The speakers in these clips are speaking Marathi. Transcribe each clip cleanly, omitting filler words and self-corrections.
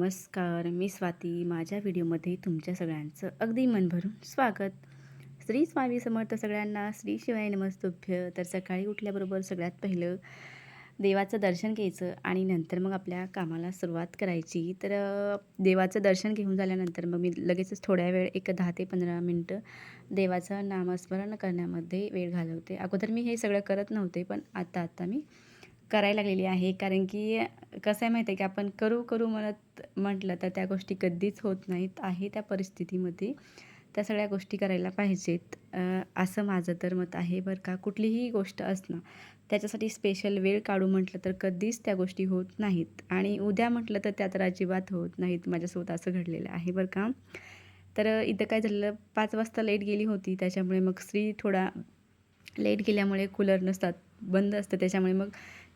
नमस्कार, मी स्वाती. माझ्या व्हिडिओमध्ये तुमच्या सगळ्यांचं अगदी मन भरून स्वागत. श्री स्वामी समर्थ सगळ्यांना. श्री शिवाय नमस्तुभ्य. तर सकाळी उठल्याबरोबर सगळ्यात पहिलं देवाचं दर्शन घ्यायचं आणि नंतर मग आपल्या कामाला सुरुवात करायची. तर देवाचं दर्शन घेऊन झाल्यानंतर मग मी लगेचच थोड्या वेळ एक 10 ते 15 मिनटं देवाचं नामस्मरण करण्यामध्ये वेळ घालवते. अगोदर मी हे सगळं करत नव्हते, पण आता मी करायला लागलेली आहे. कारण की कसं आहे माहिती आहे की आपण करू म्हटलं तर त्या गोष्टी कधीच होत नाहीत. आहे त्या परिस्थितीमध्ये त्या सगळ्या गोष्टी करायला पाहिजेत, असं माझं तर मत आहे बरं का. कुठलीही गोष्ट असणं त्याच्यासाठी स्पेशल वेळ काढू म्हटलं तर कधीच त्या गोष्टी होत नाहीत आणि उद्या म्हटलं तर त्या तर अजिबात होत नाहीत. माझ्यासोबत असं घडलेलं आहे बरं का. तर इथं काय झालेलं, 5 वाजता लाईट गेली होती. त्याच्यामुळे मग श्री थोडा लाईट गेल्यामुळे कूलर नसतात, बंद असतं. त्याच्यामुळे मग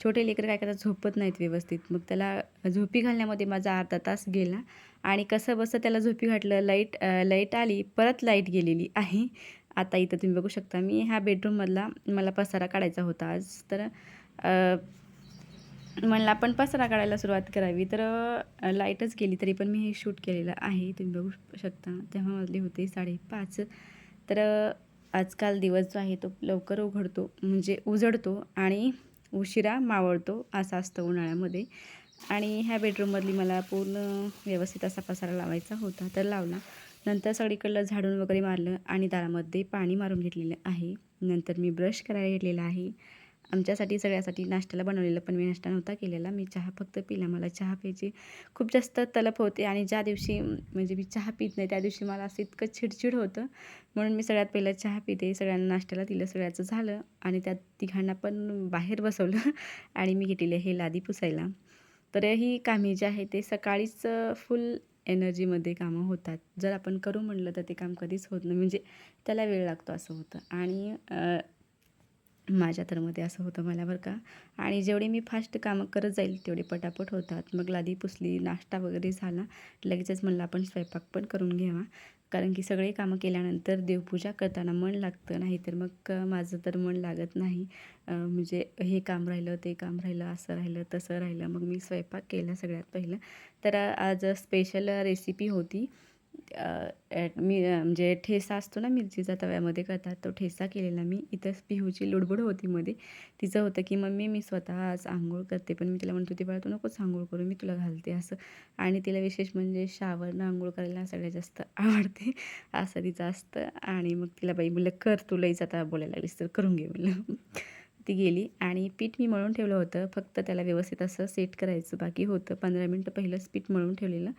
छोटे लेकरं काय करतात, झोपत नाहीत व्यवस्थित. मग त्याला झोपी घालण्यामध्ये माझा अर्धा तास गेला आणि कसंबसं त्याला झोपी घातलं. लाईट आली, परत लाईट गेलेली आहे. आता इथं तुम्ही बघू शकता, मी ह्या बेडरूममधला मला पसारा काढायचा होता आज. तर म्हणलं आपण पसारा काढायला सुरुवात करावी. तर लाईटच गेली तरी पण मी हे शूट केलेलं आहे. तुम्ही बघू शकता. तेव्हा वाजले होते 5:30. तर आजकाल दिवस जो आहे तो लवकर उघडतो, म्हणजे उजडतो आणि उशिरा मावळतो, असं असतं उन्हाळ्यामध्ये. आणि ह्या बेडरूममधली मला पूर्ण व्यवस्थित असा पसारा लावायचा होता, तर लावला. नंतर सगळीकडलं झाडून वगैरे मारलं आणि दारामध्ये पाणी मारून घेतलेलं आहे. नंतर मी ब्रश करायला घेतलेला आहे. आमच्यासाठी सगळ्यासाठी नाश्त्याला बनवलेलं, पण मी नाश्ता नव्हता केलेला. मी चहा फक्त पिला. मला चहा प्यायची खूप जास्त तलप होते आणि ज्या दिवशी म्हणजे मी चहा पित नाही त्या दिवशी मला असं इतकं चिडचिड होतं. म्हणून मी सगळ्यात पहिलं चहा पिते. सगळ्यांना नाश्त्याला दिलं, सगळ्याचं झालं आणि त्या तिघांना पण बाहेर बसवलं आणि मी घेतलेली हे लादी पुसायला. तर ही कामे जी आहे ते सकाळीच फुल एनर्जीमध्ये कामं होतात. जर आपण करू म्हटलं तर ते काम कधीच होत नाही, म्हणजे त्याला वेळ लागतो असं होतं. आणि माझ्या तर मध्ये असं होतं मला बरं का. आणि जेवढे मी फास्ट कामं करत जाईल तेवढे पटापट होतात. मग लादी पुसली, नाश्ता वगैरे झाला, लगेचच म्हणलं आपण स्वयंपाक पण करून घ्यावा. कारण की सगळे कामं केल्यानंतर देवपूजा करताना मन लागतं, नाही तर मग माझं तर मन लागत नाही. म्हणजे हे काम राहिलं, ते काम राहिलं, असं राहिलं, तसं राहिलं. मग मी स्वयंपाक केला सगळ्यात पहिलं. तर आज स्पेशल रेसिपी होती. म्हणजे ठेचा असतो ना मिरचीचा, तव्यामध्ये करतात, तो ठेचा केलेला मी. इथं पिहूची लुडबुड होती मध्ये. तिचं होतं की मम्मी मी स्वतः आज आंघोळ करते, पण मी तिला म्हणत होती बाळा तू नकोच आंघोळ करू, मी तुला घालते असं. आणि तिला विशेष म्हणजे शावरनं आंघोळ करायला सगळ्यात जास्त आवडते, असं तिचं असतं. आणि मग तिला बाई म्हणलं कर, तू लईच आता बोलायला लागलीस तर करून घे म्हणलं. ती गेली आणि पीठ मी मळून ठेवलं होतं, फक्त त्याला व्यवस्थित असं सेट करायचं बाकी होतं. 15 मिनटं पहिलंच पीठ मळून ठेवलेलं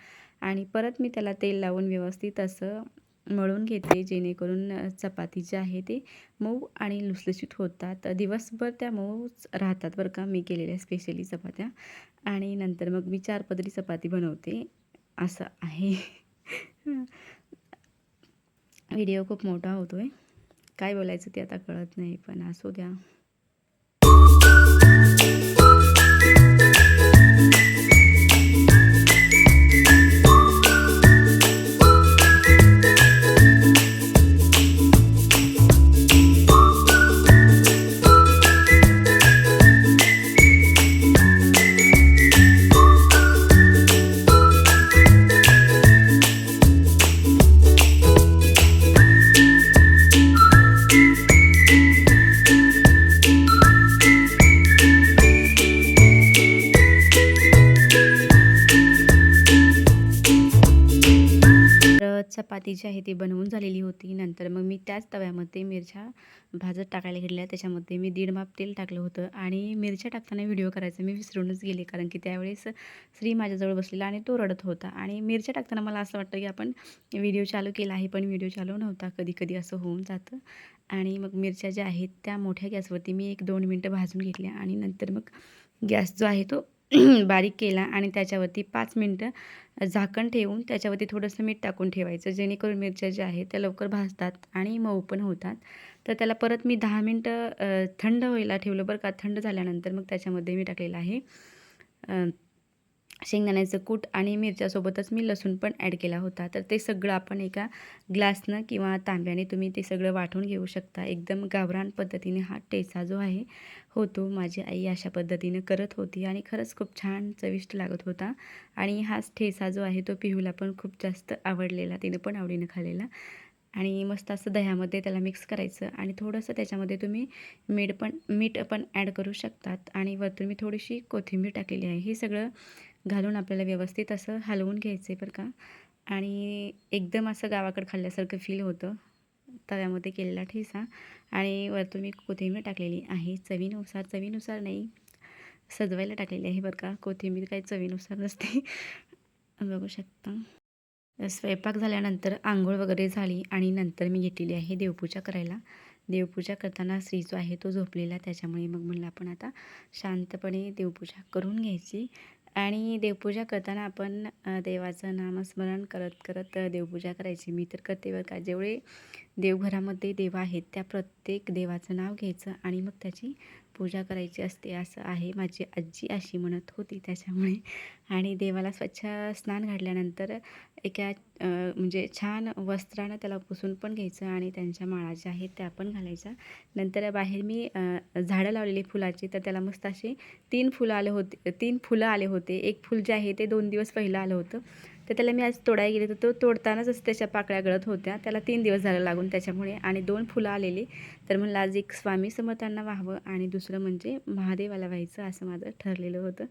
आणि परत मी त्याला तेल लावून व्यवस्थित असं मळून घेते, जेणेकरून चपाती जी आहे ते मऊ आणि लुसलुशीत होतात. दिवसभर त्या मऊच राहतात बरं का, मी केलेल्या स्पेशली चपात्या. आणि नंतर मग मी 4 पदरी चपाती बनवते, असं आहे. व्हिडिओ खूप मोठा होतो आहे, काय बोलायचं ते आता कळत नाही, पण असू द्या. चपाती जी आहे ती बनवून झालेली होती. नंतर मग मी त्याच तव्यामध्ये मिरच्या भाजत टाकायला घेतल्या. त्याच्यामध्ये मी 1.5 माप तेल टाकलं होतं आणि मिरच्या टाकताना व्हिडिओ करायचा मी विसरूनच गेले, कारण की त्यावेळेस श्री माझ्याजवळ बसलेला आणि तो रडत होता. आणि मिरच्या टाकताना मला असं वाटतं की आपण व्हिडिओ चालू केला आहे, पण व्हिडिओ चालू नव्हता. कधी असं होऊन जातं. आणि मग मिरच्या ज्या आहेत त्या मोठ्या गॅसवरती मी 1-2 मिनटं भाजून घेतल्या आणि नंतर मग गॅस जो आहे तो बारीक केला आणि त्याच्यावरती 5 मिनटं झाकण ठेवून त्याच्यावरती थोडंसं मीठ टाकून ठेवायचं, जेणेकरून मिरच्या ज्या आहेत त्या लवकर भाजतात आणि मऊ पण होतात. तर त्याला परत मी 10 मिनटं थंड व्हायला ठेवलं बरं का. थंड झाल्यानंतर मग त्याच्यामध्ये मी टाकलेलं आहे शेंगदाण्याचं कूट आणि मिरच्यासोबतच मी लसूण पण ॲड केला होता. तर ते सगळं आपण एका ग्लासनं किंवा तांब्याने तुम्ही ते सगळं वाटून घेऊ शकता. एकदम गावरान पद्धतीने हा ठेचा जो आहे होतो. माझी आई अशा पद्धतीनं करत होती आणि खरंच खूप छान चविष्ट लागत होता. आणि हाच ठेचा जो आहे तो पिहूला पण खूप जास्त आवडलेला, तिने पण आवडीनं खाल्लेला. आणि मस्त असं दह्यामध्ये त्याला मिक्स करायचं आणि थोडंसं त्याच्यामध्ये तुम्ही मीठ पण ॲड करू शकतात. आणि वरतून मी थोडीशी कोथिंबीर टाकलेली आहे. हे सगळं घालून आपल्याला व्यवस्थित असं हलवून घ्यायचं आहे बरं का. आणि एकदम असं गावाकडं खाल्ल्यासारखं फील होतं तव्यामध्ये केलेला ठेचा. आणि वरतून मी कोथिंबीर टाकलेली आहे चवीनुसार, चवीनुसार नाही, सजवायला टाकलेली आहे बरं का. कोथिंबीर काही चवीनुसार नसते. बघू शकता. स्वयंपाक झाल्यानंतर अंघोळ वगैरे झाली आणि नंतर मी घेतलेली आहे देवपूजा करायला. देवपूजा करताना श्री जो आहे तो झोपलेला, त्याच्यामुळे मग म्हणलं आपण आता शांतपणे देवपूजा करून घ्यायची. आणि देवपूजा करताना आपण देवाचं नामस्मरण करत करत देवपूजा करायची. मी तर करते बरं का. जेवढे देवघरामध्ये देव आहेत त्या प्रत्येक देवाचं नाव घ्यायचं आणि मग त्याची पूजा करायची असते, असं आहे. माझी आजी अशी म्हणत होती त्याच्यामुळे. आणि देवाला स्वच्छ स्नान घातल्यानंतर एका म्हणजे छान वस्त्रानं त्याला पुसून पण घ्यायचं आणि त्यांच्या माळा ज्या आहेत त्या पण घालायच्या. नंतर बाहेर मी झाडं लावलेली फुलाची, तर त्याला मस्त असे 3 फुलं आले होते. एक फूल जे आहे ते 2 दिवस पहिलं आलं होतं. तर त्याला मी आज तोडायला गेले, तर तो तोडतानाच त्याच्या पाकळ्या गळत होत्या. त्याला 3 दिवस झालं लागून त्याच्यामुळे. आणि 2 फुलं आलेली. तर म्हणलं आज एक स्वामी समर्थांना व्हावं आणि दुसरं म्हणजे महादेवाला व्हायचं, असं माझं ठरलेलं होतं.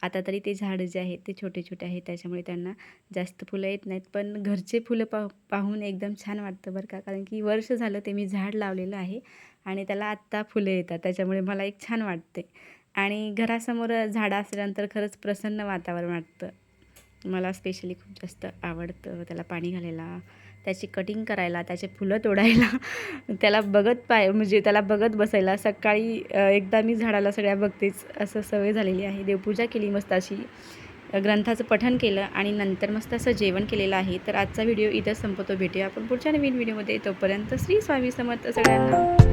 आता तरी ते झाडं जे आहेत ते छोटे छोटे आहेत, त्याच्यामुळे त्यांना जास्त फुलं येत नाहीत. पण घरचे फुलं पाहून एकदम छान वाटतं बरं का. कारण की वर्ष झालं ते मी झाड लावलेलं आहे आणि त्याला आत्ता फुलं येतात, त्याच्यामुळे मला एक छान वाटते. आणि घरासमोर झाडं असल्यानंतर खरंच प्रसन्न वातावरण वाटतं. मला स्पेशली खूप जास्त आवडतं त्याला पाणी घालायला, त्याची कटिंग करायला, त्याचे फुलं तोडायला, त्याला म्हणजे त्याला बघत बसायला. सकाळी एकदा मी झाडाला सगळ्या बघतेच, असं सवय झालेली आहे. देवपूजा केली मस्त अशी, ग्रंथाचं पठण केलं आणि नंतर मस्त असं जेवण केलेलं आहे. तर आजचा व्हिडिओ इथंच संपतो. भेटूया आपण पुढच्या नवीन व्हिडिओमध्ये. तोपर्यंत श्री स्वामी समर्थ सगळ्यांना.